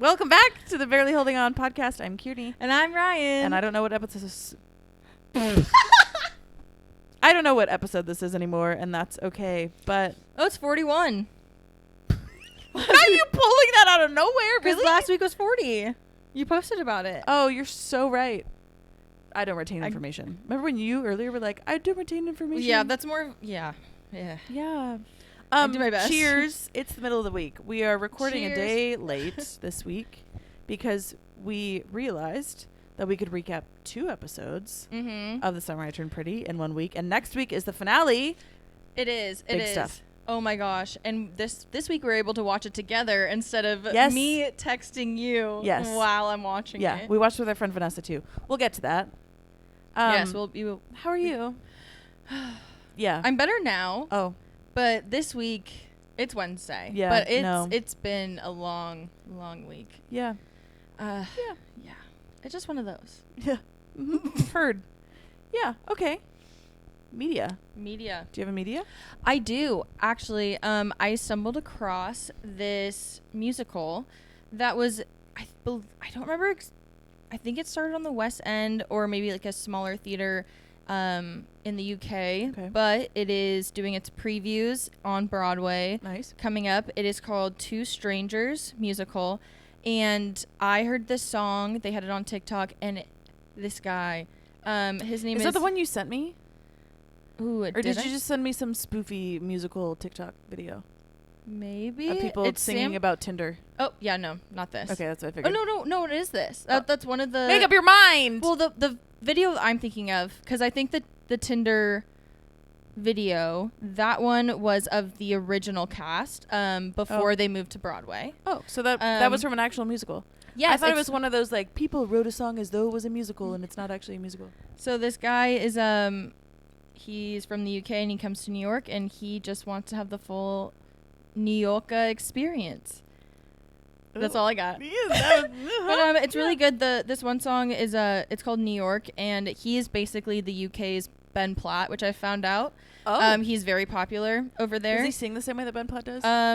Welcome back to the Barely Holding On podcast. I'm Kearney. And I'm Ryan. And I don't know what episode this I don't know what episode this is anymore, and that's okay. But oh, it's 41. Why are you pulling that out of nowhere? Because Really? last week was 40. You posted about it. Oh, you're so right. I don't retain information. Remember when you earlier were like, I do retain information? Yeah, that's more. Yeah. Yeah. I do my best. Cheers. It's the middle of the week. We are recording a day late this week because we realized that we could recap 2 episodes of The Summer I Turned Pretty in 1 week. And next week is the finale. It is. Big stuff. Oh my gosh. And this week we were able to watch it together instead of me texting you while I'm watching it. Yeah, we watched with our friend Vanessa too. We'll get to that. Yes, how are you? Yeah. I'm better now. Oh. But this week, it's Wednesday. Yeah, but it's been a long week. Yeah. Yeah. It's just one of those. Yeah. Heard. Yeah. Okay. Media. Do you have a media? I do. Actually, I stumbled across this musical that was, I don't remember, I think it started on the West End or maybe like a smaller theater in the UK. Okay. But it is doing its previews on Broadway. Nice. Coming up. It is called Two Strangers musical. And I heard this song. They had it on TikTok. And this guy, his name is... Is that the one you sent me? Ooh, or did you just send me some spoofy musical TikTok video? Maybe. Of people singing about Tinder. Oh, yeah, no, not this. Okay, that's what I figured. Oh, no, it is this. That's one of the... Make up your mind! Well, the video I'm thinking of, because I think that the Tinder video, that one was of the original cast before they moved to Broadway. Oh, so that was from an actual musical. Yeah, I thought it was one of those, like, people wrote a song as though it was a musical, and it's not actually a musical. So this guy is... he's from the UK and he comes to New York and he just wants to have the full New York experience. That's all I got. But it's really good. This one song is it's called New York, and he is basically the UK's Ben Platt, which I found out. Oh. He's very popular over there. Does he sing the same way that Ben Platt does? I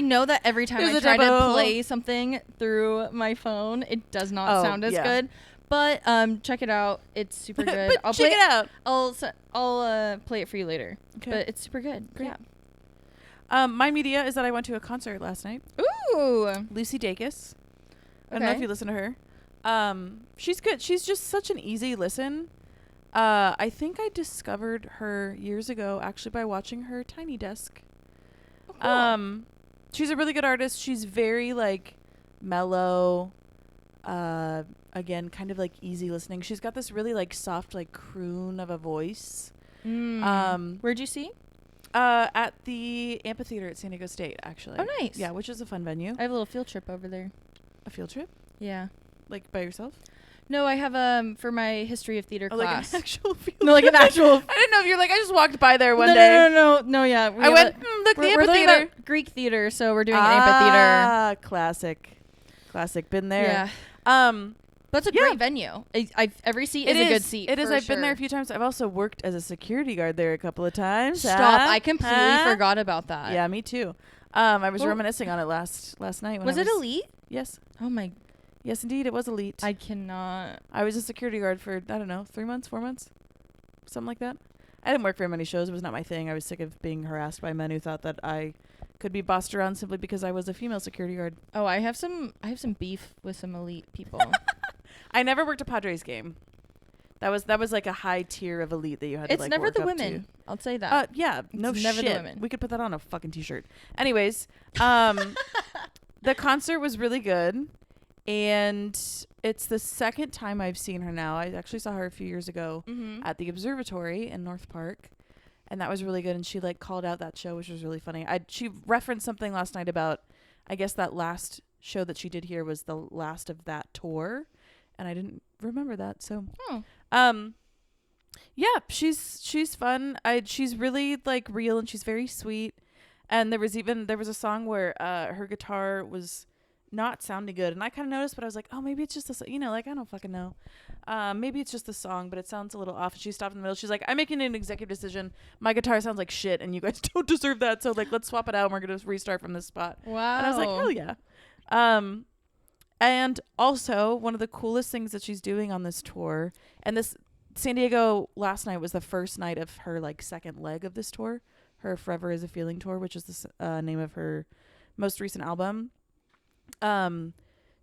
know that every time I try to play something through my phone, it does not sound as good. But check it out. It's super good. I'll check it out. I'll play it for you later. Okay. But it's super good. Great. Yeah. My media is that I went to a concert last night. Ooh. Lucy Dacus. I don't know if you listen to her. She's good. She's just such an easy listen. I think I discovered her years ago actually by watching her Tiny Desk. Oh, cool. She's a really good artist. She's very like mellow. Again, kind of like easy listening. She's got this really like soft like croon of a voice. Where'd you see? At the amphitheater at San Diego State, actually. Oh, nice. Yeah, which is a fun venue. I have a little field trip over there. A field trip? Yeah. Like by yourself? No, I have for my history of theater class. Like an actual field No, like an actual. I didn't know if you're like I just walked by there one day. No. Yeah. I went look the we're amphitheater. Greek theater, so we're doing an amphitheater. Classic. Been there. Yeah. That's a great venue. Every seat is a good seat. It is. I've been there a few times. I've also worked as a security guard there a couple of times. Stop! I completely forgot about that. Yeah, me too. I was reminiscing on it last night. Was it Elite? Yes. Oh my. Yes, indeed, it was Elite. I cannot. I was a security guard for I don't know 3 months, 4 months, something like that. I didn't work very many shows. It was not my thing. I was sick of being harassed by men who thought that I could be bossed around simply because I was a female security guard. Oh, I have some beef with some Elite people. I never worked a Padres game. That was like a high tier of Elite that you had to like It's never work the up women. to. I'll say that. Yeah, no it's shit. Never the women. We could put that on a fucking t-shirt. Anyways, the concert was really good, and it's the second time I've seen her now. I actually saw her a few years ago at the Observatory in North Park, and that was really good. And she like called out that show, which was really funny. She referenced something last night about, I guess that last show that she did here was the last of that tour. And I didn't remember that, so yeah, she's fun. She's really like real, and she's very sweet. And there was a song where her guitar was not sounding good, and I kind of noticed, but I was like, oh, maybe it's just this, like I don't fucking know. Maybe it's just the song, but it sounds a little off. And she stopped in the middle. She's like, I'm making an executive decision. My guitar sounds like shit, and you guys don't deserve that. So like, let's swap it out, and we're gonna restart from this spot. Wow. And I was like, hell yeah. And also one of the coolest things that she's doing on this tour, and this San Diego last night was the first night of her like second leg of this tour, her Forever Is a Feeling tour, which is the name of her most recent album.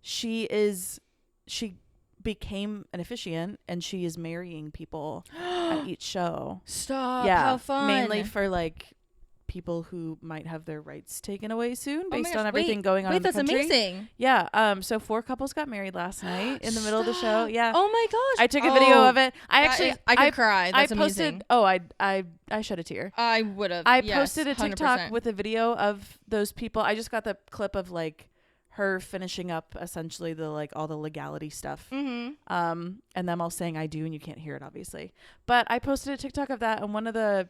She became an officiant, and she is marrying people at each show. Stop. Yeah, how fun. Mainly for like people who might have their rights taken away soon based on everything going on in the country. Wait, that's amazing. Yeah. So 4 couples got married last night in the middle of the show. Yeah. Oh my gosh. I took a video of it. I could cry. That's amazing. I shed a tear. I would have. I posted a TikTok 100%. With a video of those people. I just got the clip of like her finishing up essentially the like all the legality stuff. Mm-hmm. And them all saying I do, and you can't hear it obviously. But I posted a TikTok of that, and one of the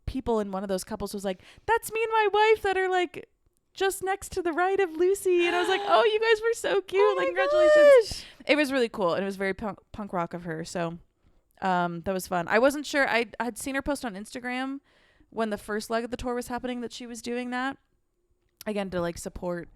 people in one of those couples was like, that's me and my wife that are like just next to the right of Lucy. And I was like, oh, you guys were so cute. Oh like, congratulations. Gosh. It was really cool. And it was very punk rock of her. So that was fun. I wasn't sure. I had seen her post on Instagram when the first leg of the tour was happening that she was doing that. Again, to like support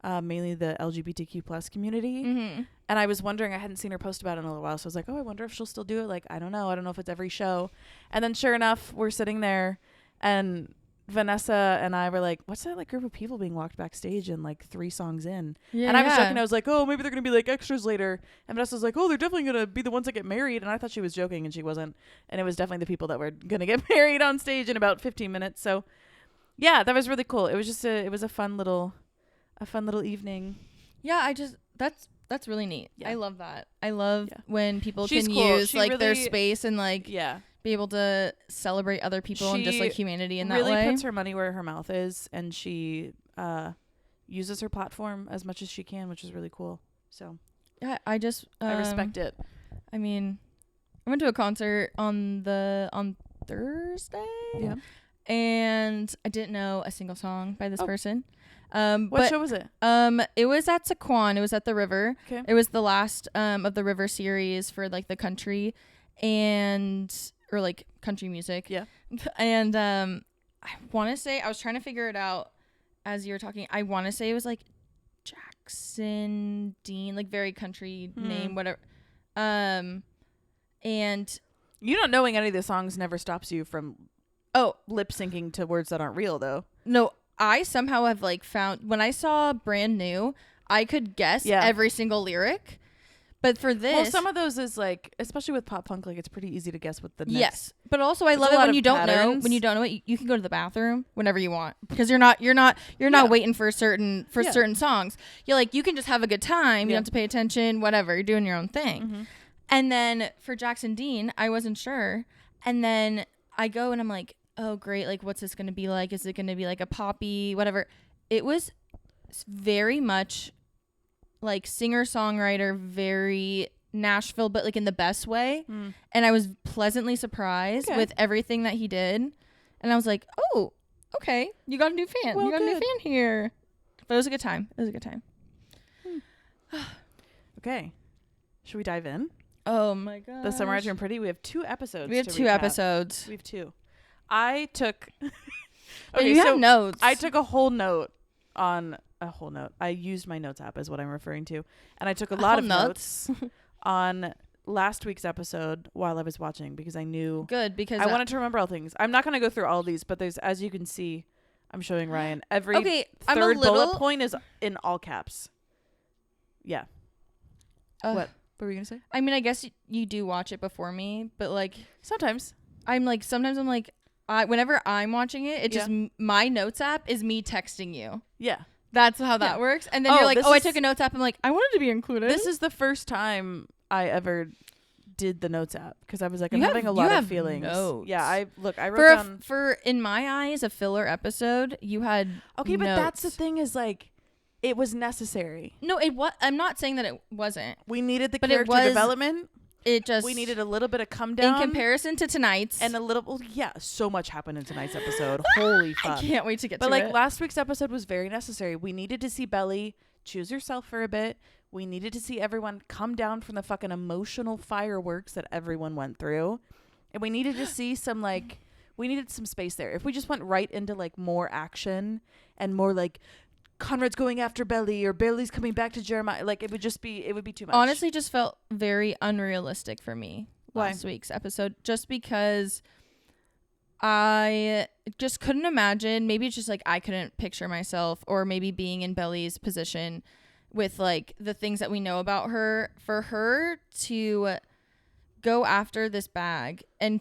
mainly the LGBTQ plus community. Mm-hmm. And I was wondering, I hadn't seen her post about it in a little while. So I was like, oh, I wonder if she'll still do it. Like, I don't know. I don't know if it's every show. And then sure enough, we're sitting there and Vanessa and I were like, what's that like group of people being walked backstage and like 3 songs in? Yeah, and I was joking. I was like, oh, maybe they're going to be like extras later. And Vanessa was like, oh, they're definitely going to be the ones that get married. And I thought she was joking, and she wasn't. And it was definitely the people that were going to get married on stage in about 15 minutes. So yeah, that was really cool. It was just it was a fun little evening. Yeah, that's really neat. Yeah. I love that. I love when people can cool. use like really, their space and like be able to celebrate other people and just like humanity in that way. Really puts her money where her mouth is, and she uses her platform as much as she can, which is really cool. So yeah, I respect it. I mean, I went to a concert on Thursday. Yeah. And I didn't know a single song by this person. What show was it? It was at Saquon. It was at the River. Okay. It was the last of the River series for like the country or like country music. Yeah. And I want to say, I was trying to figure it out as you were talking. I want to say it was like Jackson Dean, like very country name, whatever. And you not knowing any of the songs never stops you from lip syncing to words that aren't real, though. No, I somehow have like found, when I saw Brand New, I could guess every single lyric. But for this, well, some of those is like, especially with pop punk, like it's pretty easy to guess what the next. Yes, but also I love it when you don't know. When you don't know it, you can go to the bathroom whenever you want, because you're not waiting for certain songs. You're like, you can just have a good time. You don't have to pay attention. Whatever, you're doing your own thing. Mm-hmm. And then for Jackson Dean, I wasn't sure, and then I go and I'm like, oh great, like what's this gonna be like? Is it gonna be like a poppy whatever? It was very much like singer-songwriter, very Nashville, but like in the best way. And I was pleasantly surprised with everything that he did. And I was like, oh, okay, you got a new fan. You got a new fan here. But it was a good time. Okay. Should we dive in? Oh my god. The Summer I Turned Pretty. We have 2 episodes. We have 2 episodes. We have 2. I took okay, you have notes. I took a whole note. I used my notes app is what I'm referring to. And I took a lot of notes on last week's episode while I was watching, because I knew because I wanted to remember all things. I'm not going to go through all these, but there's, as you can see, I'm showing Ryan, every third bullet point is in all caps. Yeah. What were you going to say? I mean, I guess you do watch it before me, but like sometimes I'm like whenever I'm watching it, it just my notes app is me texting you. Yeah. That's how that works. And then you're like, I took a notes app. I'm like, I wanted to be included. This is the first time I ever did the notes app, because I was like, I'm having a lot of feelings. Notes. Yeah, I wrote down. For in my eyes, a filler episode, you had okay, notes. But that's the thing is like, it was necessary. No, I'm not saying that it wasn't. We needed the character development. We needed a little bit of come down in comparison to tonight's, and a little. Well, yeah, so much happened in tonight's episode. Holy fuck! I can't wait to get. But like last week's episode was very necessary. We needed to see Belly choose herself for a bit. We needed to see everyone come down from the fucking emotional fireworks that everyone went through, and we needed to see some we needed some space there. If we just went right into like more action and more like Conrad's going after Belly or Belly's coming back to Jeremiah. Like it would be too much. Honestly, just felt very unrealistic for me Why? last week's episode, just because I just couldn't imagine. Maybe it's just like I couldn't picture myself, or maybe being in Belly's position with like the things that we know about her, for her to go after this bag and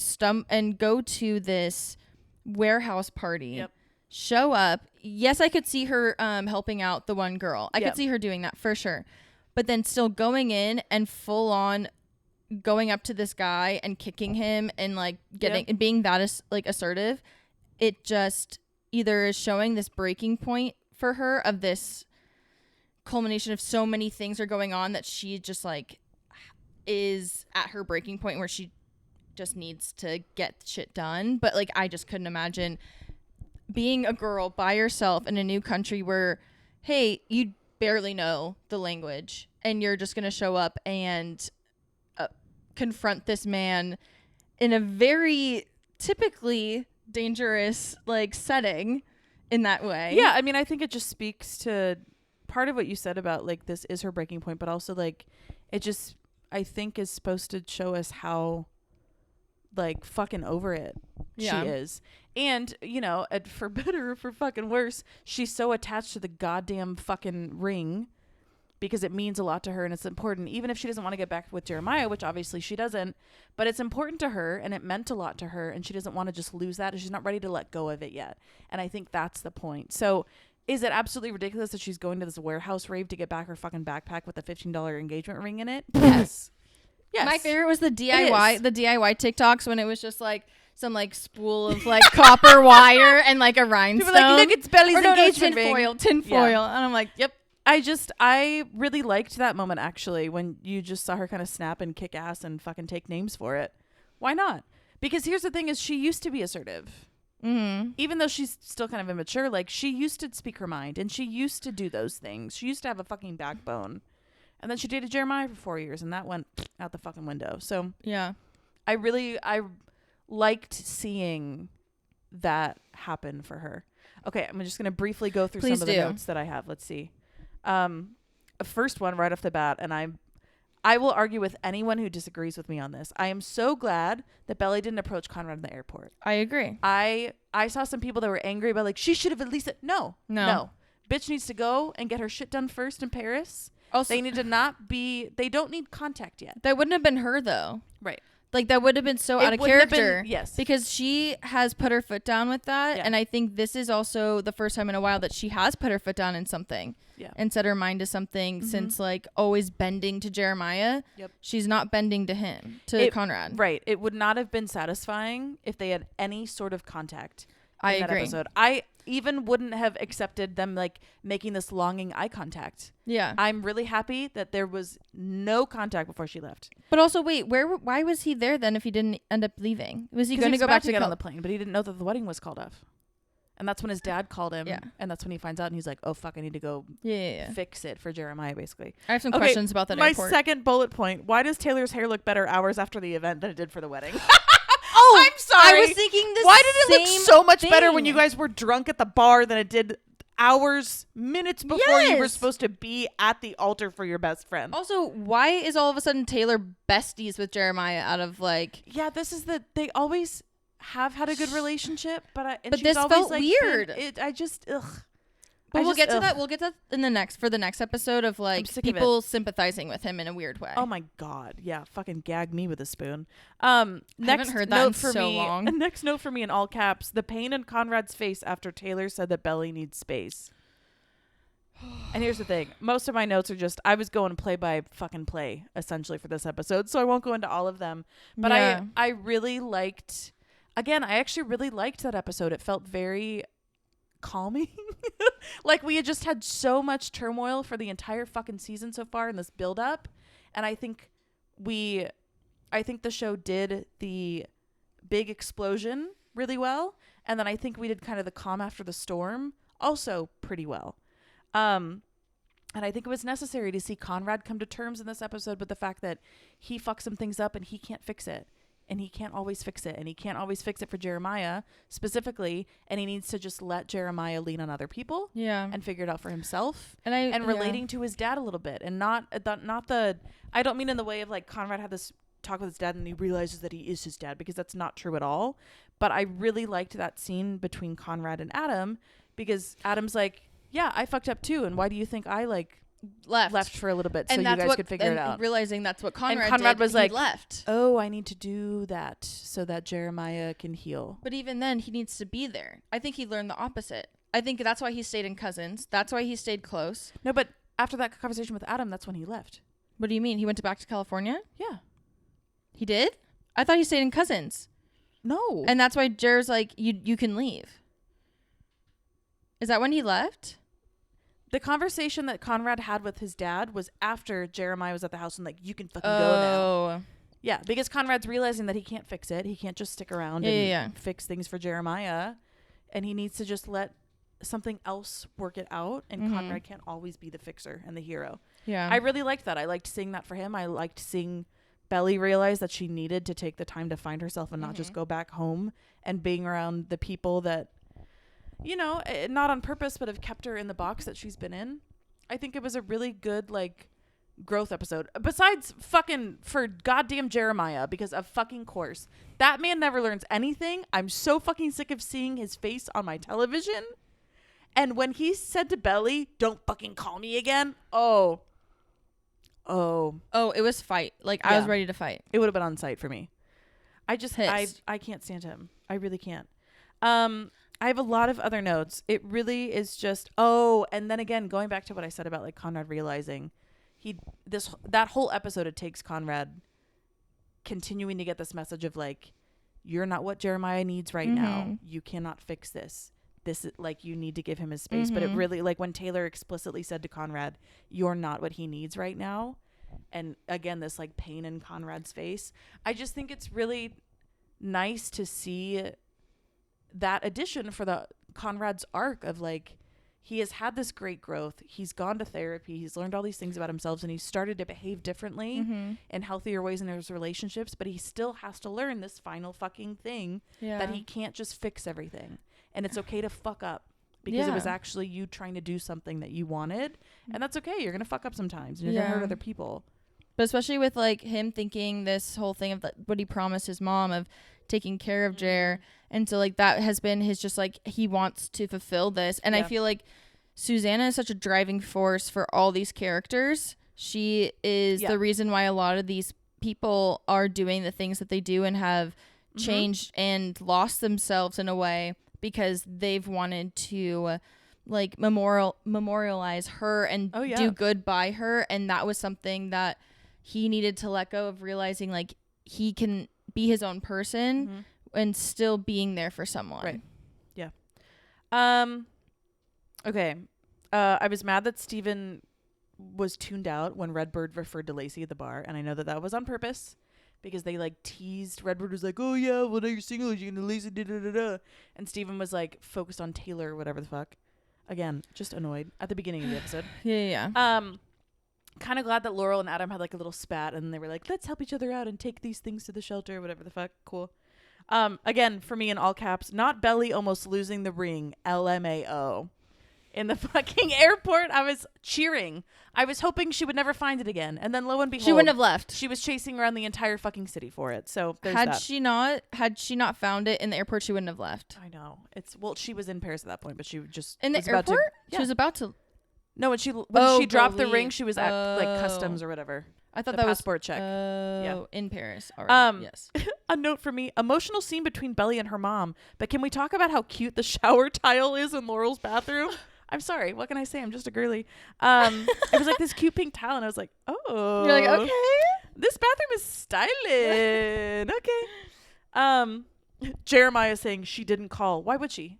go to this warehouse party. Yep. Show up. Yes, I could see her helping out the one girl. I Yep. could see her doing that for sure. But then still going in and full on going up to this guy and kicking him and like getting and being that like assertive, it just either is showing this breaking point for her of this culmination of so many things are going on that she just like is at her breaking point where she just needs to get shit done. But like I just couldn't imagine being a girl by yourself in a new country where, hey, you barely know the language and you're just going to show up and confront this man in a very typically dangerous like setting in that way. Yeah, I mean, I think it just speaks to part of what you said about like this is her breaking point, but also like it just I think is supposed to show us how like fucking over it she is. And, you know, for better or for fucking worse, she's so attached to the goddamn fucking ring because it means a lot to her and it's important, even if she doesn't want to get back with Jeremiah, which obviously she doesn't, but it's important to her and it meant a lot to her and she doesn't want to just lose that and she's not ready to let go of it yet. And I think that's the point. So is it absolutely ridiculous that she's going to this warehouse rave to get back her fucking backpack with a $15 engagement ring in it? Yes. Yes. My favorite was the DIY TikToks when it was just like some like spool of like copper wire and like a rhinestone. People were like, look, it's Belly's engagement ring. Tinfoil. Yeah. And I'm like, yep. I really liked that moment actually when you just saw her kind of snap and kick ass and fucking take names for it. Why not? Because here's the thing is she used to be assertive. Mm-hmm. Even though she's still kind of immature, like she used to speak her mind and she used to do those things. She used to have a fucking backbone. And then she dated Jeremiah for 4 years and that went out the fucking window. So yeah, I liked seeing that happen for her. Okay, I'm just going to briefly go through some of the notes that I have. Let's see. First one right off the bat, and I will argue with anyone who disagrees with me on this. I am so glad that Belly didn't approach Conrad in the airport. I agree. I saw some people that were angry about like she should have at least no. Bitch needs to go and get her shit done first in Paris. Also, they need to they don't need contact yet. That wouldn't have been her though. Right. Like that would have been so out of character. Yes. Because she has put her foot down with that. Yeah. And I think this is also the first time in a while that she has put her foot down in something. Yeah. And set her mind to something since like always bending to Jeremiah. Yep. She's not bending to him, to Conrad. Right. It would not have been satisfying if they had any sort of contact in that agree. Episode. I even wouldn't have accepted them like making this longing eye contact. Yeah. I'm really happy that there was no contact before she left. But also, wait, why was he there then if he didn't end up leaving? Was he going to go back to get on the plane, but he didn't know that the wedding was called off. And that's when his dad called him. Yeah. And that's when he finds out and he's like, oh, fuck, I need to go fix it for Jeremiah, basically. I have some questions about that airport. My second bullet point. Why does Taylor's hair look better hours after the event than it did for the wedding? Oh, I'm sorry. I was thinking this. Why did it look so much better when you guys were drunk at the bar than it did minutes before you were supposed to be at the altar for your best friend? Also, why is all of a sudden Taylor besties with Jeremiah out of like... Yeah, this is they always have had a good relationship, but this felt like weird. But we'll get to that. We'll get to that for the next episode of like people sympathizing with him in a weird way. Oh my god, yeah, fucking gag me with a spoon. I haven't heard that in so long. Next note for me in all caps: the pain in Conrad's face after Taylor said that Belly needs space. And here's the thing: most of my notes are just I was going play by fucking play essentially for this episode, so I won't go into all of them. But I really liked. Again, I actually really liked that episode. It felt very calming. Like we had just had so much turmoil for the entire fucking season so far in this build up. And I think the show did the big explosion really well. And then I think we did kind of the calm after the storm also pretty well. And I think it was necessary to see Conrad come to terms in this episode with the fact that he fucked some things up and he can't fix it. and he can't always fix it. And he can't always fix it for Jeremiah specifically. And he needs to just let Jeremiah lean on other people. Yeah. And figure it out for himself. And relating to his dad a little bit. And not the, I don't mean in the way of like Conrad had this talk with his dad and he realizes that he is his dad, because that's not true at all. But I really liked that scene between Conrad and Adam, because Adam's like, yeah, I fucked up too. And why do you think I like left for a little bit, so you guys could figure it out? Realizing that's what Conrad Conrad did, was like, left. Oh, I need to do that so that Jeremiah can heal. But even then, he needs to be there. I think he learned the opposite. I think that's why he stayed in Cousins. That's why he stayed close. No, but after that conversation with Adam, that's when he left. What do you mean? He went back to California? Yeah. He did? I thought he stayed in Cousins. No. And that's why Jer's like, you can leave. Is that when he left? The conversation that Conrad had with his dad was after Jeremiah was at the house and like, you can fucking go now. Yeah, because Conrad's realizing that he can't fix it. He can't just stick around and fix things for Jeremiah. And he needs to just let something else work it out. And Conrad can't always be the fixer and the hero. Yeah. I really liked that. I liked seeing that for him. I liked seeing Belly realize that she needed to take the time to find herself and not just go back home and being around the people that, you know, not on purpose, but have kept her in the box that she's been in. I think it was a really good, like, growth episode. Besides fucking for goddamn Jeremiah, because of fucking course. That man never learns anything. I'm so fucking sick of seeing his face on my television. And when he said to Belly, don't fucking call me again. Oh, it was fight. Like, I was ready to fight. It would have been on site for me. I just, I can't stand him. I really can't. I have a lot of other notes. It really is just, and then again, going back to what I said about like Conrad realizing that whole episode, it takes Conrad continuing to get this message of like, you're not what Jeremiah needs right now. You cannot fix this. This is like, you need to give him his space. But it really, like when Taylor explicitly said to Conrad, you're not what he needs right now. And again, this like pain in Conrad's face. I just think it's really nice to see that addition for the Conrad's arc of like, he has had this great growth. He's gone to therapy. He's learned all these things about himself, and he's started to behave differently in healthier ways in his relationships. But he still has to learn this final fucking thing that he can't just fix everything. And it's okay to fuck up because it was actually you trying to do something that you wanted. And that's okay. You're going to fuck up sometimes. And you're going to hurt other people. But especially with like him thinking this whole thing of what he promised his mom of taking care of Jer. And so like that has been his just like he wants to fulfill this. And I feel like Susanna is such a driving force for all these characters. She is the reason why a lot of these people are doing the things that they do and have changed and lost themselves in a way because they've wanted to like memorialize her and do good by her. And that was something that he needed to let go of, realizing like he can be his own person and still being there for someone. Right. Yeah. Okay. I was mad that Steven was tuned out when Redbird referred to Lacey at the bar. And I know that was on purpose because they like teased. Redbird was like, oh yeah, well now you're single, you're gonna Lacey, da-da-da-da. And Steven was like focused on Taylor or whatever the fuck. Again, just annoyed at the beginning of the episode. Yeah. Kind of glad that Laurel and Adam had like a little spat and they were like, let's help each other out and take these things to the shelter, whatever the fuck. Cool. Again, for me in all caps, not Belly almost losing the ring, LMAO. In the fucking airport, I was cheering. I was hoping she would never find it again. And then lo and behold, she wouldn't have left. She was chasing around the entire fucking city for it. So there's had that. she not found it in the airport, she wouldn't have left. I know. She was in Paris at that point, but she just in the airport? She was about to. No, when she dropped the ring, she was at like customs or whatever. I thought the that passport was check. In Paris. All right. Yes. A note for me: emotional scene between Belly and her mom. But can we talk about how cute the shower tile is in Laurel's bathroom? I'm sorry. What can I say? I'm just a girly. It was like this cute pink tile, and I was like, oh. You're like, okay. This bathroom is styling. Okay. Jeremiah saying she didn't call. Why would she?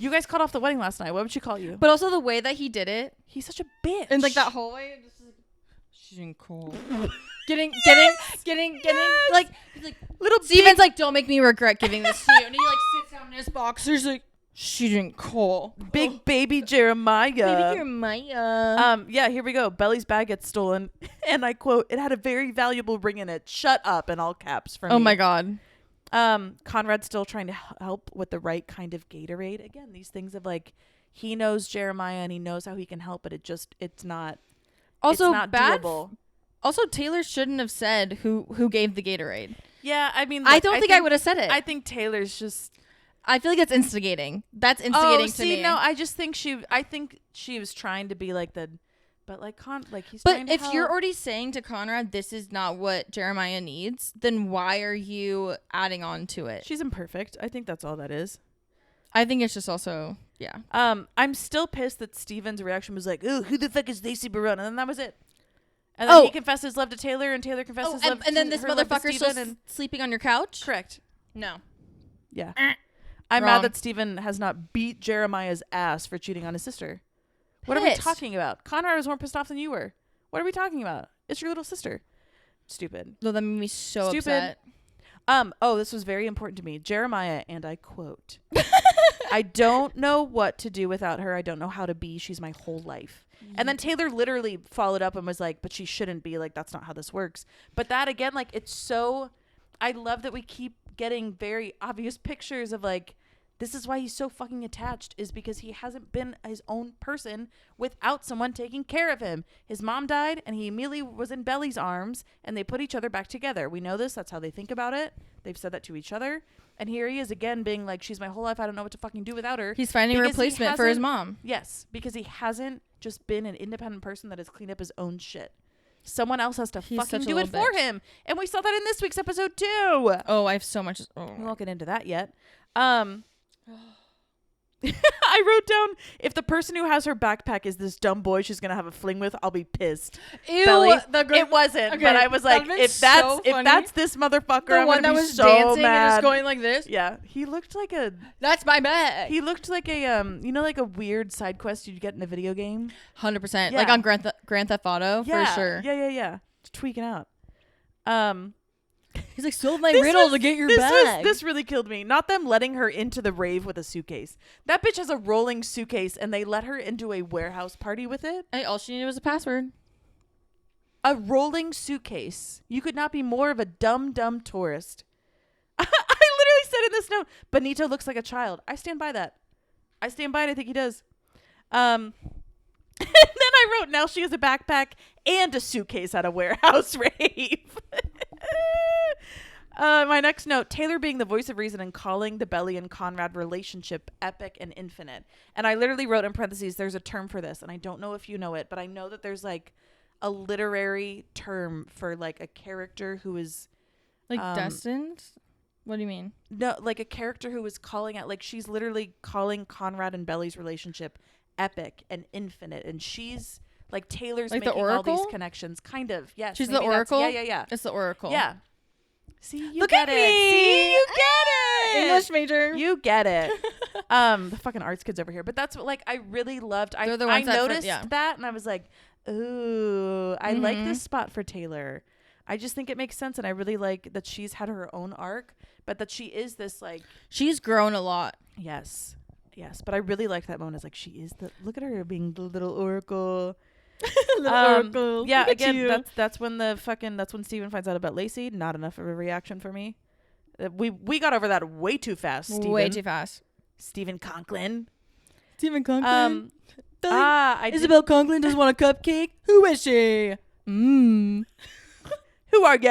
You guys called off the wedding last night. Why would she call you? But also the way that he did it. He's such a bitch. And like that whole way, just like, she didn't call. getting like, he's like, little Steven's like, don't make me regret giving this to you. And he like sits down in his boxers like, She didn't call. Big baby Jeremiah. Baby Jeremiah. Yeah, here we go. Belly's bag gets stolen. And I quote, "It had a very valuable ring in it. Shut up," in all caps for me. Oh my God. Conrad's still trying to help with the right kind of Gatorade. Again, these things of like, he knows Jeremiah and he knows how he can help, but it's not Also it's not bad. doable. Also, Taylor shouldn't have said who gave the Gatorade. Yeah, I mean, I look, don't think I would have said it. I think Taylor's just. I feel like it's instigating. That's instigating to me. No, I just think she was trying to be like but like he's. But trying to if help. you're already saying to Conrad, this is not what Jeremiah needs, then why are you adding on to it? She's imperfect. I think that's all that is. I think it's just also, yeah. I'm still pissed that Steven's reaction was like, "Ooh, who the fuck is Lacey Barone?" And then that was it. And then he confessed his love to Taylor, and Taylor confessed his love. And then this her love to motherfucker's Steven, still and sleeping on your couch. correct. No. Yeah. I'm Wrong. mad that Steven has not beat Jeremiah's ass for cheating on his sister. What are we Pissed. talking about? Conrad was more pissed off than you were. What are we talking about? It's your little sister. Stupid. No, that made me so Stupid. upset. This was very important to me. Jeremiah, and I quote, "I don't know what to do without her. I don't know how to be. She's my whole life." And then Taylor literally followed up and was like, "But she shouldn't be. Like, that's not how this works." But that, again, like, it's so... I love that we keep getting very obvious pictures of, like, this is why he's so fucking attached, is because he hasn't been his own person without someone taking care of him. His mom died, and he immediately was in Belly's arms, and they put each other back together. We know this. That's how they think about it. They've said that to each other. And here he is again being like, "She's my whole life. I don't know what to fucking do without her." He's finding a Because he replacement for his hasn't- mom. Yes, because he hasn't just been an independent person that has cleaned up his own shit. Someone else has to He's fucking such a do it little for bitch. him. And we saw that in this week's episode too. Oh, I have so much. We won't get into that yet. I wrote down, if the person who has her backpack is this dumb boy she's gonna have a fling with, I'll be pissed. Ew, Belly. It wasn't, Okay, but I was like, that'd been if that's so funny. this motherfucker, The I'm one gonna that be was so dancing mad. and just going like this. Yeah, he looked like a. That's my bag. He looked like a like a weird side quest you'd get in a video game. 100%. Yeah. Like on Grand Theft Auto, Yeah, for sure. Yeah. Just tweaking out. He's like, solve my riddle to get your bag. This really killed me. Not them letting her into the rave with a suitcase. That bitch has a rolling suitcase, and they let her into a warehouse party with it. Hey, all she needed was a password. A rolling suitcase. You could not be more of a dumb tourist. I literally said in this note, Benito looks like a child. I stand by that. I stand by it. I think he does. And then I wrote, now she has a backpack and a suitcase at a warehouse rave. My next note, Taylor being the voice of reason and calling the Belly and Conrad relationship epic and infinite. And I literally wrote in parentheses, there's a term for this, and I don't know if you know it, but I know that there's like a literary term for like a character who is Like destined? What do you mean? no, like a character who is calling out, like she's literally calling Conrad and Belly's relationship epic and infinite, and she's like Taylor's Like the making all these Oracle? connections, kind of. Yes, She's the maybe that's- Oracle? Yeah. It's the Oracle. Yeah. See, you Look get at it. me. See, you get it. English major. You get it. The fucking arts kids over here. But that's what, like, I really loved. They're the I ones that noticed yeah. that, and I was like, ooh, I like this spot for Taylor. I just think it makes sense, and I really like that she's had her own arc, but that she is this, like... She's grown a lot. Yes. But I really liked that moment. It's like, she is the... Look at her being the little oracle. Oracle. Yeah, Look at again, you. that's when Steven finds out about Lacey. Not enough of a reaction for me. We got over that way too fast, Steven. Way too fast. Stephen Conklin. Stephen Conklin. Isabel Conklin doesn't want a cupcake. Who is she? Who are you?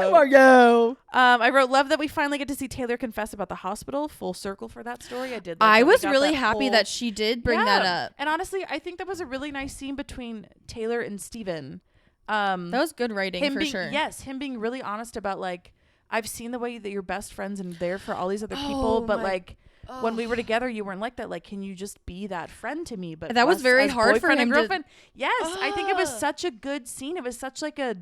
Who are you? I wrote, love that we finally get to see Taylor confess about the hospital. Full circle for that story. I did. Like I that we was got really that happy whole- that she did bring that up. And honestly, I think that was a really nice scene between Taylor and Steven. That was good writing for sure. Yes, him being really honest about, like, I've seen the way that you're best friends and there for all these other people, but like when we were together, you weren't like that. Like, can you just be that friend to me? But that was us very as hard for boyfriend and him to- girlfriend. Yes, I think it was such a good scene. It was such like a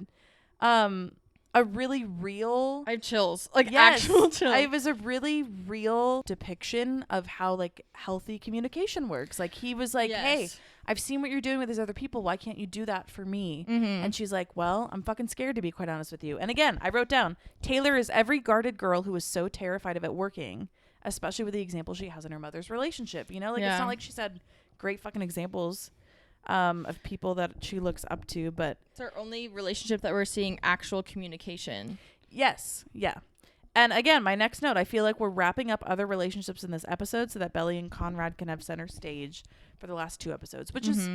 really real. I have chills. Like Yes, actual chills. it was a really real depiction of how like healthy communication works. Like he was like, hey, Yes. I've seen what you're doing with these other people. Why can't you do that for me? And she's like, well, I'm fucking scared, to be quite honest with you. And again, I wrote down, Taylor is every guarded girl who is so terrified of it working, especially with the example she has in her mother's relationship. You know, like it's not like she's had great fucking examples of people that she looks up to, but it's our only relationship that we're seeing actual communication. Yes. Yeah. And again, my next note, I feel like we're wrapping up other relationships in this episode so that Belly and Conrad can have center stage for the last 2 episodes, which is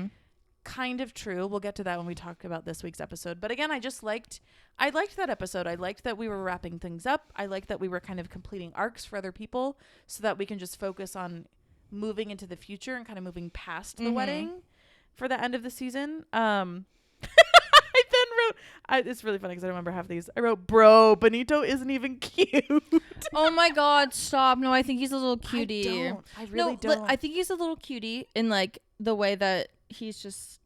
kind of true. We'll get to that when we talk about this week's episode. But again, I liked that episode. I liked that we were wrapping things up. I liked that we were kind of completing arcs for other people so that we can just focus on moving into the future and kind of moving past the wedding for the end of the season. I then wrote, it's really funny because I don't remember half these. I wrote, bro, Benito isn't even cute. Oh my God, stop. No, I think he's a little cutie. I really don't. I think he's a little cutie in like the way that he's just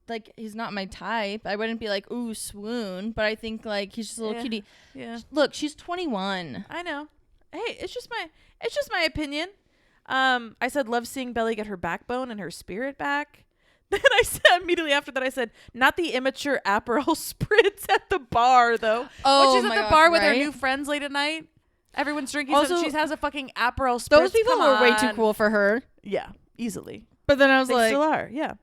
like, he's not my type. I wouldn't be like, ooh, swoon. But I think like he's just a little cutie. Yeah. Look, she's 21. I know. Hey, it's just my opinion. I said, love seeing Belly get her backbone and her spirit back. Then I said immediately after that, I said, not the immature Aperol spritz at the bar, though. Oh, when she's at the bar with her new friends late at night, everyone's drinking. Also, so she has a fucking Aperol spritz. Those people were way too cool for her. Yeah, easily. But then I was they like, still are. Yeah.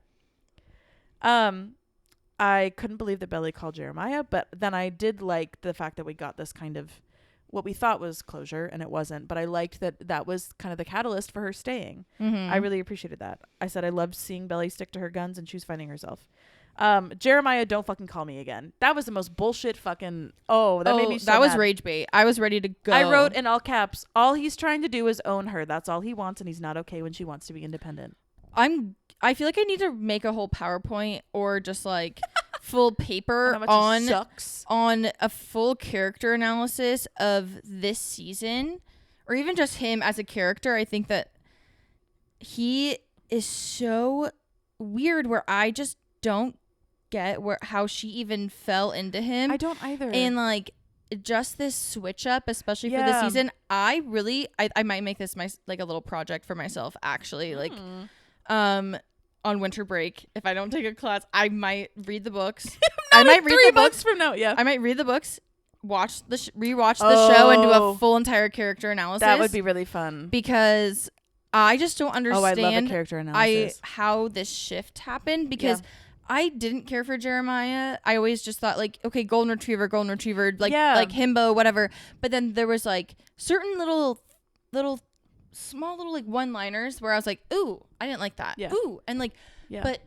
I couldn't believe that Belly called Jeremiah, but then I did like the fact that we got this kind of what we thought was closure, and it wasn't. But I liked that was kind of the catalyst for her staying. I really appreciated that. I said I loved seeing Belly stick to her guns and she was finding herself. Jeremiah, don't fucking call me again. That was the most bullshit fucking. That made me so that was mad. Rage bait. I was ready to go. I wrote in all caps, all he's trying to do is own her. That's all he wants, and he's not okay when she wants to be independent. I feel like I need to make a whole PowerPoint or just like full paper on a full character analysis of this season, or even just him as a character. I think that he is so weird where I just don't get how she even fell into him. I don't either. And like just this switch up, especially for this season, I might make this like a little project for myself actually. Like on winter break, if I don't take a class, I might read the books. I might read 3 books from now. Yeah, I might read the books, rewatch the show, and do a full entire character analysis. That would be really fun because I just don't understand. I love a character analysis. How this shift happened because I didn't care for Jeremiah. I always just thought like, okay, golden retriever, like himbo, whatever. But then there was like certain little small little like one-liners where I was like, ooh, I didn't like that. Yeah. Ooh, and like, but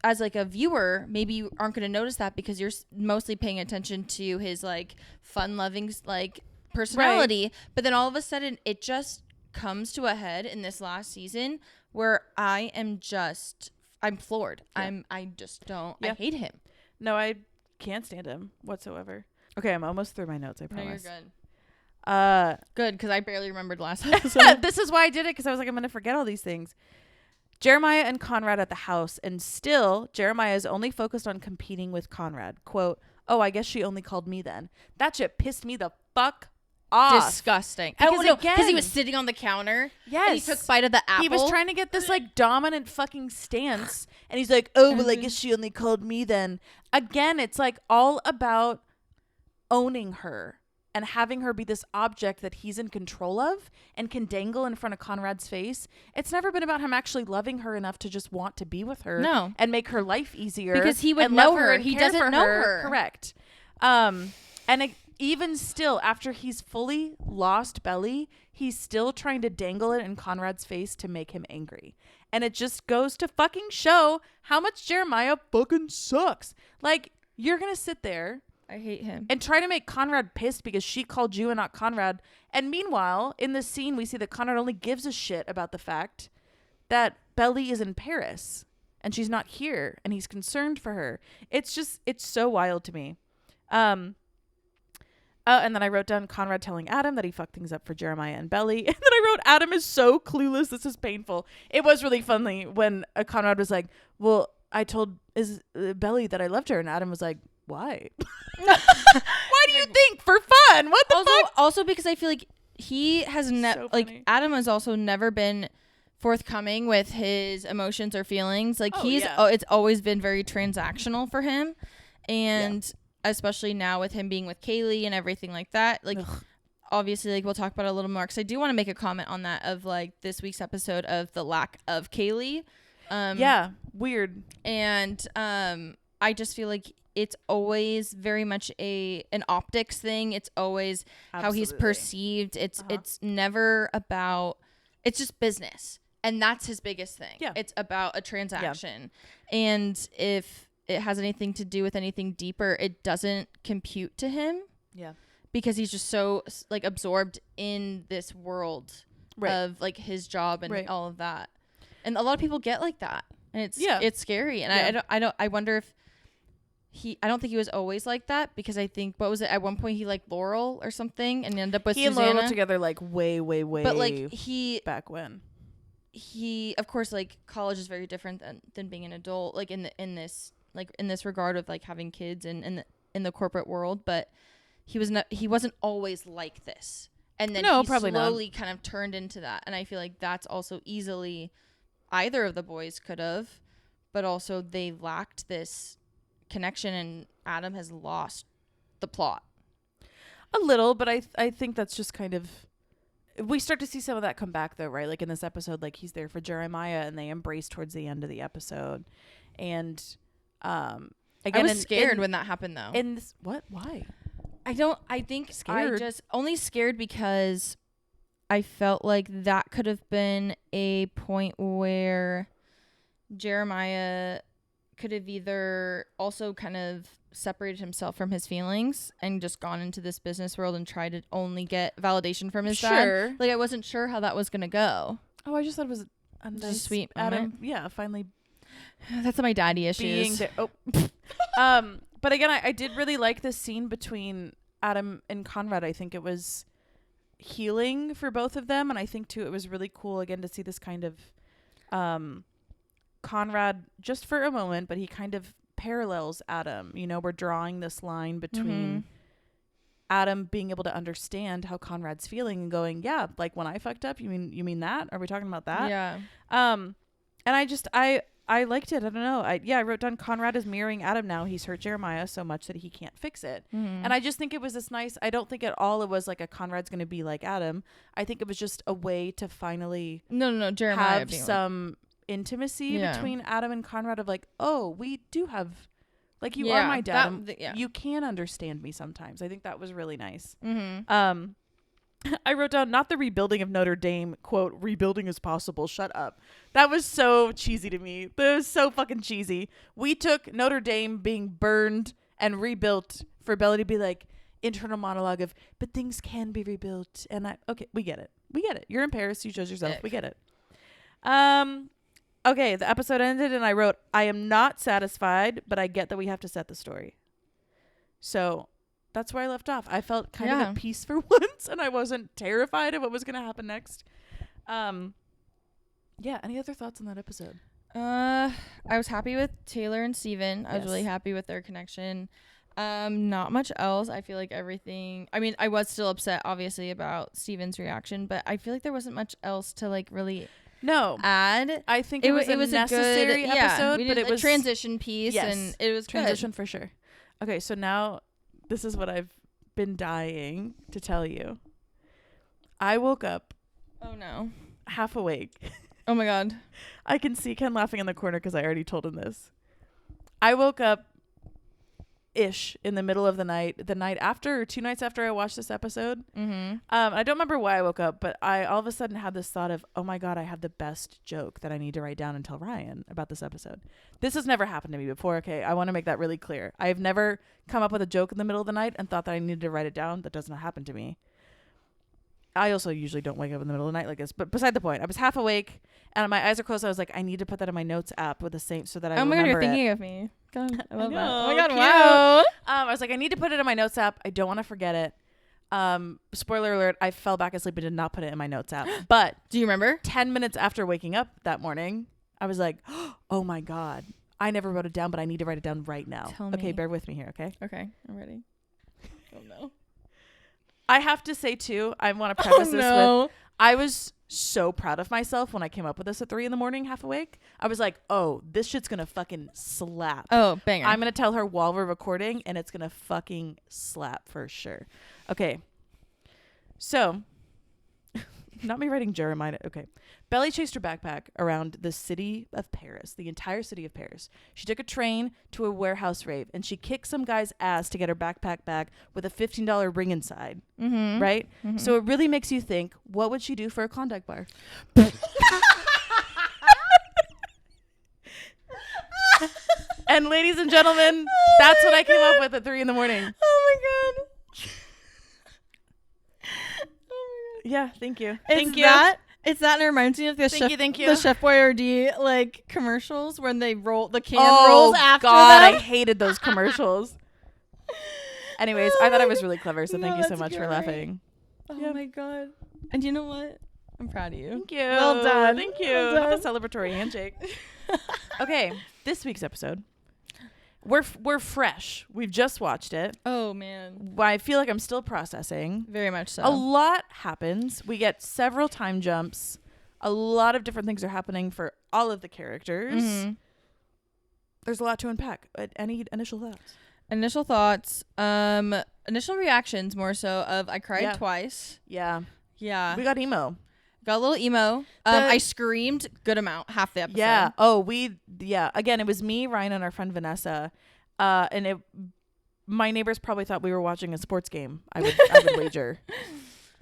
as like a viewer, maybe you aren't going to notice that because you're mostly paying attention to his like fun-loving like personality. Right. But then all of a sudden, it just comes to a head in this last season where I'm floored. Yeah. I just don't. Yeah. I hate him. No, I can't stand him whatsoever. Okay, I'm almost through my notes. I promise. No, you're good. Good, because I barely remembered last episode. This is why I did it, because I was like, I'm gonna forget all these things. Jeremiah and Conrad at the house, and still Jeremiah is only focused on competing with Conrad. Quote, oh, I guess she only called me then. That shit pissed me the fuck off. Disgusting. Because he was sitting on the counter. Yes. And he took bite of the apple. He was trying to get this like dominant fucking stance, and he's like, oh, well, I guess she only called me then. Again, it's like all about owning her and having her be this object that he's in control of and can dangle in front of Conrad's face. It's never been about him actually loving her enough to just want to be with her. No. And make her life easier. Because he would know her. He doesn't know her. Correct. Even still, after he's fully lost Belly, he's still trying to dangle it in Conrad's face to make him angry. And it just goes to fucking show how much Jeremiah fucking sucks. Like, you're going to sit there. I hate him. And try to make Conrad pissed because she called you and not Conrad. And meanwhile, in this scene, we see that Conrad only gives a shit about the fact that Belly is in Paris and she's not here and he's concerned for her. It's so wild to me. And then I wrote down Conrad telling Adam that he fucked things up for Jeremiah and Belly. And then I wrote, Adam is so clueless. This is painful. It was really funny when Conrad was like, well, I told Belly that I loved her. And Adam was like, why? Why do you think? For fun? What the fuck? Also because I feel like he has Adam has also never been forthcoming with his emotions or feelings. Like it's always been very transactional for him. And especially now with him being with Kaylee and everything like that. Like obviously, like, we'll talk about it a little more, because I do want to make a comment on that, of like this week's episode of the lack of Kaylee. Yeah, weird. And I just feel like it's always very much an optics thing. It's always how he's perceived. It's never about, it's just business. And that's his biggest thing. Yeah. It's about a transaction. Yeah. And if it has anything to do with anything deeper, it doesn't compute to him. Yeah. Because he's just so like absorbed in this world of like his job and all of that. And a lot of people get like that. And it's scary. And I wonder if I don't think he was always like that, because I think, what was it? At one point he liked Laurel or something and ended up with Susanna. He and Laurel were together like way but like back when. He, of course, like, college is very different than being an adult, like in this regard of like having kids and in the corporate world, but he wasn't always like this. And then he slowly kind of turned into that. And I feel like that's also easily either of the boys could have, but also they lacked this connection, and Adam has lost the plot. A little, but I think that's just kind of, we start to see some of that come back though, right? Like in this episode, like he's there for Jeremiah and they embrace towards the end of the episode. And again, I was scared when that happened though. In this, what? Why? I think scared. I just only scared because I felt like that could have been a point where Jeremiah could have either also kind of separated himself from his feelings and just gone into this business world and tried to only get validation from his dad. Like, I wasn't sure how that was going to go. Oh, I just thought it was a nice sweet Adam. moment. Yeah, finally. That's my daddy issues. But again, I did really like this scene between Adam and Conrad. I think it was healing for both of them. And I think, too, it was really cool, again, to see this kind of Conrad just for a moment, but he kind of parallels Adam. You know, we're drawing this line between Adam being able to understand how Conrad's feeling and going, yeah, like when I fucked up, you mean that? Are we talking about that? Yeah. And I liked it. I don't know. I wrote down Conrad is mirroring Adam now. He's hurt Jeremiah so much that he can't fix it. Mm-hmm. And I just think it was this nice, I don't think at all it was like a Conrad's going to be like Adam. I think it was just a way to finally Jeremiah have some intimacy between Adam and Conrad of like, oh, we do have, like, you are my dad. You can understand me sometimes. I think that was really nice. Mm-hmm. I wrote down, not the rebuilding of Notre Dame, quote, rebuilding is possible. Shut up. That was so cheesy to me. That was so fucking cheesy. We took Notre Dame being burned and rebuilt for Bella to be like, internal monologue of, but things can be rebuilt. And okay, we get it. You're in Paris. You chose yourself. We get it. Okay, the episode ended and I wrote, I am not satisfied, but I get that we have to set the story. So that's where I left off. I felt kind of at peace for once, and I wasn't terrified of what was going to happen next. Any other thoughts on that episode? I was happy with Taylor and Steven. I was really happy with their connection. Not much else. I feel like everything, I mean, I was still upset, obviously, about Steven's reaction, but I feel like there wasn't much else to, like, really add. I think it was a necessary episode, but it was a transition piece, and it was transition for sure. Okay, so now this is what I've been dying to tell you. I woke up. Oh no. Half awake. Oh my God. I can see Ken laughing in the corner because I already told him this. I woke up ish in the middle of the night after, or 2 nights after I watched this episode. Mm-hmm. I don't remember why I woke up, but I all of a sudden had this thought of, oh my God, I have the best joke that I need to write down and tell Ryan about this episode. This has never happened to me before. Okay, I want to make that really clear. I've never come up with a joke in the middle of the night and thought that I needed to write it down. That doesn't happen to me. I also usually don't wake up in the middle of the night like this, but beside the point, I was half awake and my eyes are closed. I was like, I need to put that in my notes app with the same so that I remember it. Oh my God, you're thinking of me. God, I love that. Oh my God, cute. wow. I was like, I need to put it in my notes app. I don't want to forget it. Spoiler alert, I fell back asleep and did not put it in my notes app. But do you remember? 10 minutes after waking up that morning, I was like, oh my God, I never wrote it down, but I need to write it down right now. Okay, bear with me here, okay? Okay, I'm ready. Oh no. I have to say too, I want to preface this with, I was so proud of myself when I came up with this at 3 a.m, half awake. I was like, oh, this shit's gonna fucking slap. Oh, banger. I'm gonna tell her while we're recording and it's gonna fucking slap for sure. Okay. So, not me writing Jeremiah. Okay. Belly chased her backpack around the city of Paris, the entire city of Paris. She took a train to a warehouse rave, and she kicked some guy's ass to get her backpack back with a $15 ring inside. Mm-hmm. Right? Mm-hmm. So it really makes you think, what would she do for a Klondike bar? And ladies and gentlemen, that's what I came up with at 3 a.m. Oh my god. Oh my god. Yeah, thank you. Thank you. It's that, and it reminds me of the Thank you. the Chef Boyardee like commercials when they roll the can Oh, rolls after God, them. I hated those commercials. Anyways, I thought I was really clever, so thank you so that's much for great. laughing. Oh Yeah. my god. And you know what? I'm proud of you. Thank you. Well done. Thank you. Well Have a done. celebratory handshake. Okay, this week's episode. We're fresh. We've just watched it. Oh man. I feel like I'm still processing. Very much so. A lot happens. We get several time jumps. A lot of different things are happening for all of the characters. Mhm. There's a lot to unpack. Any initial thoughts? Initial thoughts. Initial reactions more so of I cried twice. Yeah. Yeah. We got emo. Got a little emo. I screamed good amount half the episode. Yeah. Oh, Again, it was me, Ryan, and our friend Vanessa. And my neighbors probably thought we were watching a sports game. I would wager.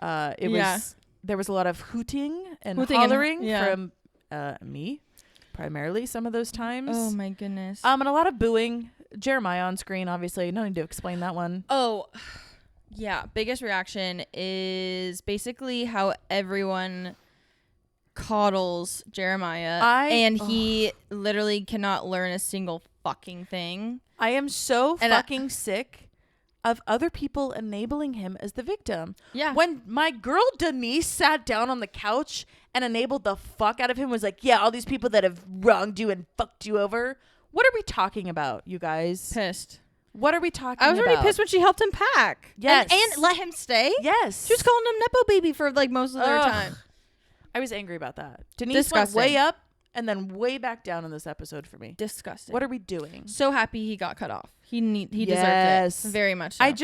There was a lot of hooting and hollering from me, primarily some of those times. Oh my goodness. And a lot of booing. Jeremiah on screen, obviously. No need to explain that one. Oh, yeah. Biggest reaction is basically how everyone coddles Jeremiah. And he literally cannot learn a single fucking thing. I am so fucking sick of other people enabling him as the victim. Yeah. When my girl Denise sat down on the couch and enabled the fuck out of him, was like, yeah, all these people that have wronged you and fucked you over. What are we talking about, you guys? Pissed. What are we talking about? I was already pissed when she helped him pack. Yes. And let him stay. Yes. She was calling him Nepo baby for like most of their time. I was angry about that. Denise went way up and then way back down in this episode for me. Disgusting. What are we doing? So happy he got cut off. He deserved it. Very much so.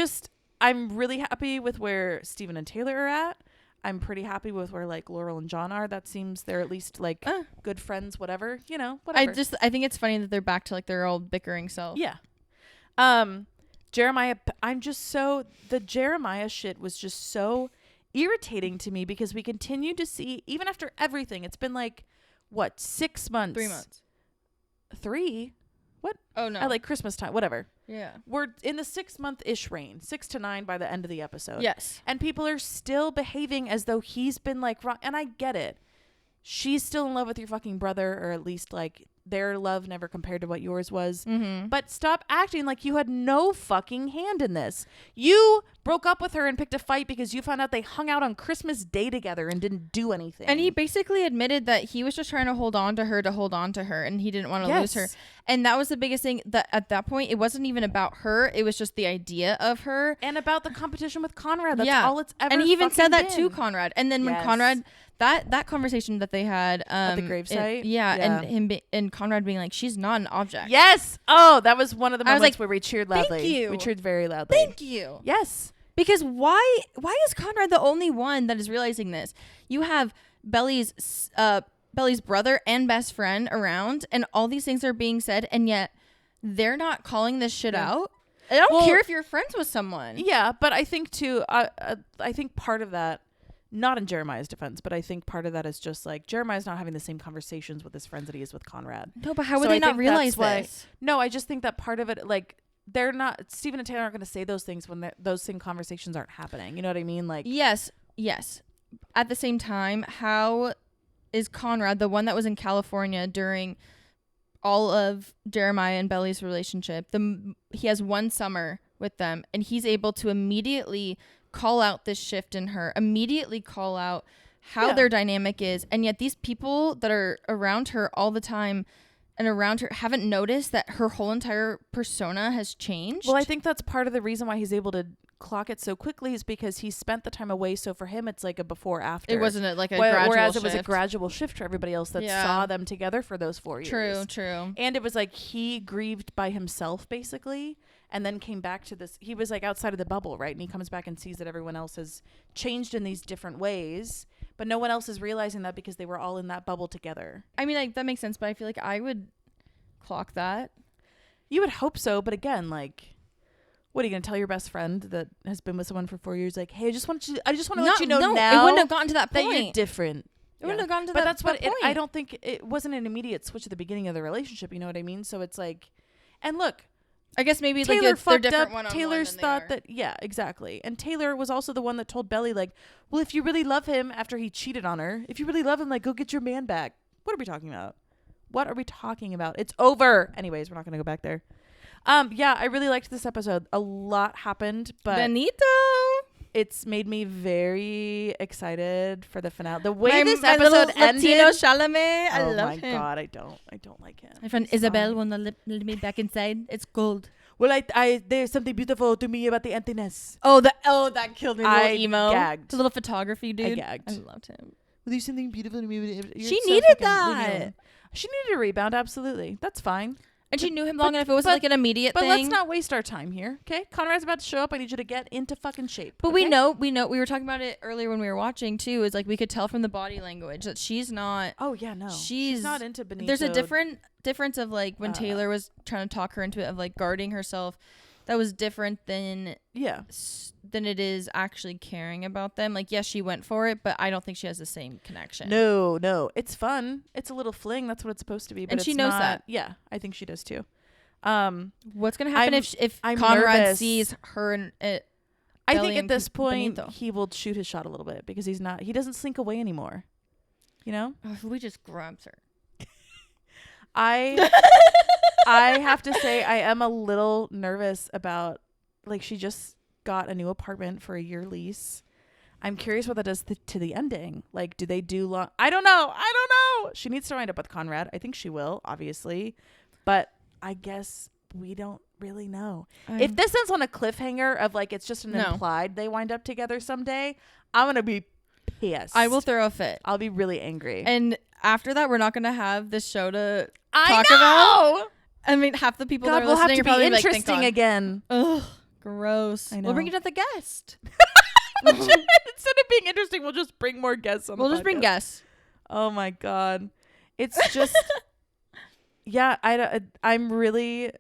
I'm really happy with where Steven and Taylor are at. I'm pretty happy with where like Laurel and John are. That seems they're at least like good friends, whatever, whatever. I think it's funny that they're back to like their old bickering self. Yeah. Jeremiah, the Jeremiah shit was just so irritating to me because we continue to see, even after everything, it's been like, what, 6 months? 3 months. 3? What? Oh, no. At like Christmas time, whatever. Yeah. We're in the 6-month-ish range, 6 to 9 by the end of the episode. Yes. And people are still behaving as though he's been like wrong. And I get it. She's still in love with your fucking brother, or at least like their love never compared to what yours was. Mm-hmm. But stop acting like you had no fucking hand in this. You broke up with her and picked a fight because you found out they hung out on Christmas Day together and didn't do anything. And he basically admitted that he was just trying to hold on to her and he didn't want to lose her. And that was the biggest thing, that at that point it wasn't even about her, it was just the idea of her and about the competition with Conrad. That's all it's ever. And he even said that been. to Conrad. And then when Conrad, that conversation that they had at the gravesite, and him and Conrad being like, she's not an object. Yes. Oh, that was one of the moments where we cheered loudly. Thank you. We cheered very loudly. Thank you. Yes. Because why is Conrad the only one that is realizing this? You have Belly's brother and best friend around, and all these things are being said, and yet they're not calling this shit out. I don't care if you're friends with someone. Yeah, but I think too, I think part of that, not in Jeremiah's defense, but I think part of that is just like Jeremiah's not having the same conversations with his friends that he is with Conrad. No, but how would they not realize this? No, I just think that part of it, like, they're not, Steven and Taylor aren't going to say those things when those same conversations aren't happening. You know what I mean? Like, yes. At the same time, how is Conrad, the one that was in California during all of Jeremiah and Belly's relationship, he has one summer with them, and he's able to immediately call out this shift in her, immediately call out how their dynamic is, and yet these people that are around her all the time and around her haven't noticed that her whole entire persona has changed. Well, I think that's part of the reason why he's able to clock it so quickly is because he spent the time away. So for him, it's like a before after. It wasn't like a gradual whereas shift. it was a gradual shift for everybody else that saw them together for those 4 years. True. And it was like he grieved by himself basically, and then came back to this. He was like outside of the bubble, right? And he comes back and sees that everyone else has changed in these different ways, but no one else is realizing that because they were all in that bubble together. I mean, like that makes sense, but I feel like I would clock that. You would hope so, but again, like, what are you gonna tell your best friend that has been with someone for 4 years? Like, hey, I just want to let you know now. It wouldn't have gotten to that point. That you're different. It wouldn't have gotten to but that. That's what point. I don't think it wasn't an immediate switch at the beginning of the relationship. You know what I mean? So it's like, and look, I guess maybe Taylor like they're fucked different up. one-on-one Taylor's than thought that exactly. And Taylor was also the one that told Belly like, well, if you really love him after he cheated on her, if you really love him, like go get your man back. What are we talking about? What are we talking about? It's over. Anyways, we're not gonna go back there. Yeah, I really liked this episode. A lot happened, but Benito. It's made me very excited for the finale. The way this episode ended. Latino Chalamet, I love him. Oh my god, I don't like him. My friend Isabel wanna let me back inside. It's gold. Well, I there's something beautiful to me about the emptiness. Oh, that killed me. I Emo. gagged. The little photography dude. I gagged. I loved him. Well, there's something beautiful to me. She needed that. She needed a rebound. Absolutely, that's fine. And she knew him long enough. It wasn't like an immediate thing. But let's not waste our time here, okay? Conrad's about to show up. I need you to get into fucking shape. But okay? we know. We were talking about it earlier when we were watching too. Is like we could tell from the body language that she's not. Oh yeah, no. She's not into Benito. There's a difference of like when Taylor was trying to talk her into it of like guarding herself. That was different than it is actually caring about them. Like, yes, she went for it, but I don't think she has the same connection. No. It's fun. It's a little fling. That's what it's supposed to be. But and she knows that. Yeah, I think she does too. What's going to happen if I'm Conrad nervous. sees her and I think at this point, Benito. he will shoot his shot a little bit because he doesn't slink away anymore. You know? Oh, if we just grabs her. I have to say I am a little nervous about, like, she just got a new apartment for a year lease. I'm curious what that does to the ending. Like, do they do long? I don't know. She needs to wind up with Conrad. I think she will, obviously. But I guess we don't really know. If this ends on a cliffhanger of, like, it's just an implied they wind up together someday, I'm going to be pissed. I will throw a fit. I'll be really angry. And after that, we're not going to have this show to talk about. I mean, half the people that are will listening have to are probably be interesting like, again. Ugh, gross. I know. We'll bring another guest. Instead of being interesting, we'll just bring more guests on. We'll just bring guests. Oh my god, it's just yeah. I'm really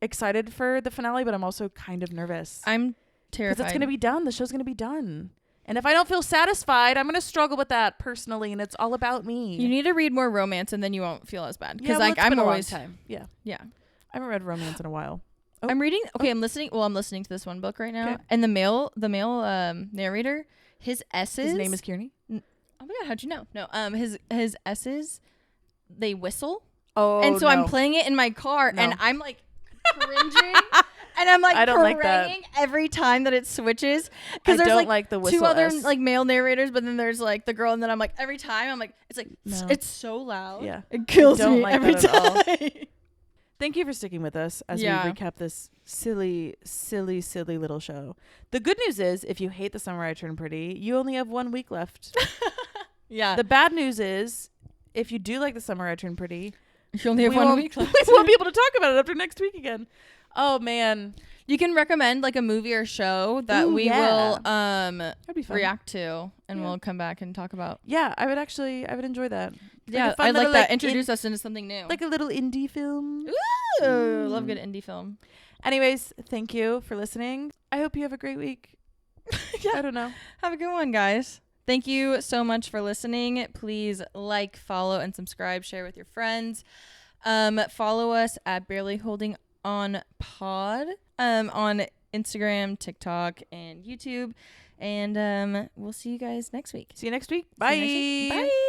excited for the finale, but I'm also kind of nervous. I'm terrified. Because it's gonna be done. The show's gonna be done. And if I don't feel satisfied, I'm going to struggle with that personally, and it's all about me. You need to read more romance, and then you won't feel as bad. Because I'm always time. Yeah. Yeah. I haven't read romance in a while. Oh. I'm reading. Okay, I'm listening. Well, I'm listening to this one book right now, and the male narrator, his S's. His name is Kearney. Oh my god, how'd you know? No, his S's, they whistle. Oh, and so I'm playing it in my car, and I'm like cringing. And I'm like praying every time that it switches because there's like the two other like male narrators, but then there's like the girl, and then I'm like every time I'm like it's like it's so loud. Yeah, it kills me every time. Thank you for sticking with us as we recap this silly little show. The good news is, if you hate The Summer I Turned Pretty, you only have 1 week left. Yeah. The bad news is, if you do like The Summer I Turned Pretty, you only have 1 week left. We won't be able to talk about it after next week again. Oh man. You can recommend like a movie or show that we will react to, and we'll come back and talk about. Yeah, I would enjoy that. Yeah, I like that. Introduce us into something new. Like a little indie film. Ooh, love good indie film. Anyways, thank you for listening. I hope you have a great week. I don't know. Have a good one, guys. Thank you so much for listening. Please like, follow, and subscribe. Share with your friends. Follow us at Barely Holding On Pod on Instagram, TikTok, and YouTube. And we'll see you guys next week. See you next week. Bye. Bye.